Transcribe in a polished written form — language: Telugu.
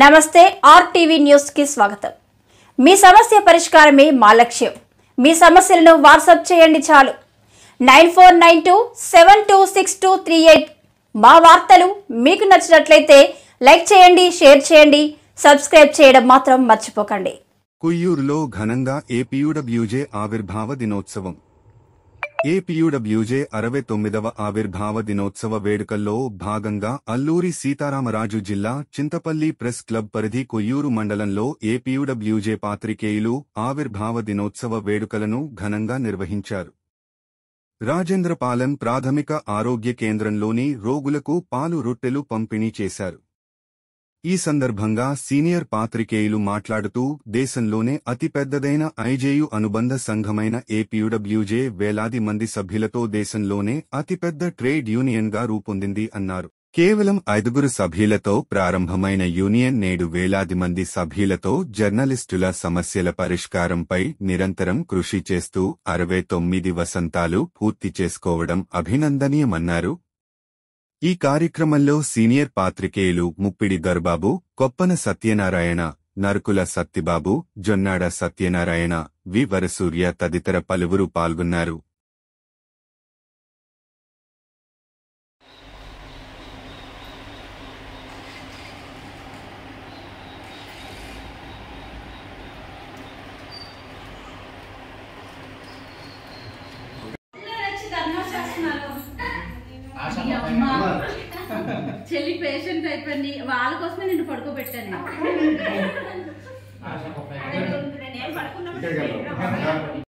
నమస్తే ఆర్టీవీ న్యూస్ కి స్వాగతం। మీ సమస్య పరిష్కారమే మా లక్ష్యం। మీ సమస్యలను వాట్సాప్ చేయండి చాలు 9492726238। మా వార్తలు మీకు నచ్చినట్లయితే లైక్ చేయండి, షేర్ చేయండి, సబ్స్క్రైబ్ చేయడం మాత్రం మర్చిపోకండి। కుయ్యూరులో ఘనంగా ఏపీయూడబ్ల్యూజే ఆవిర్భావ దినోత్సవం। ఏపీయూడబ్ల్యూజే 69వ ఆవిర్భావ దినోత్సవ వేడుకల్లో భాగంగా అల్లూరి సీతారామరాజు జిల్లా చింతపల్లి ప్రెస్ క్లబ్ పరిధి కొయ్యూరు మండలంలో ఏపీయూడబ్ల్యూజే పాత్రికేయులు ఆవిర్భావ దినోత్సవ వేడుకలను ఘనంగా నిర్వహించారు। రాజేంద్రపాలెం ప్రాథమిక ఆరోగ్య కేంద్రంలోని రోగులకు పాలు రొట్టెలు పంపిణీ చేశారు। ఈ సందర్భంగా సీనియర్ పాత్రికేయులు మాట్లాడుతూ దేశంలోనే అతిపెద్దదైన ఐజేయు అనుబంధ సంఘమైన ఏపీయూడబ్ల్యూజే వేలాది మంది సభ్యులతో దేశంలోనే అతిపెద్ద ట్రేడ్ యూనియన్గా రూపొందింది అన్నారు। కేవలం 5 సభ్యులతో ప్రారంభమైన యూనియన్ నేడు వేలాది మంది సభ్యులతో జర్నలిస్టుల సమస్యల పరిష్కారంపై నిరంతరం కృషి చేస్తూ 69 వసంతాలు పూర్తి చేసుకోవడం అభినందనీయమన్నారు। ఈ కార్యక్రమంలో సీనియర్ పాత్రికేయులు ముప్పిడి దర్బాబు, కొప్పన సత్యనారాయణ, నరుకుల సత్తిబాబు, జొన్నాడ సత్యనారాయణ, వి వరసూర్య తదితర పలువురు పాల్గొన్నారు। చెల్లి పేషెంట్ అయిపోయింది, వాళ్ళ కోసమే నేను పడుకోబెట్టాను।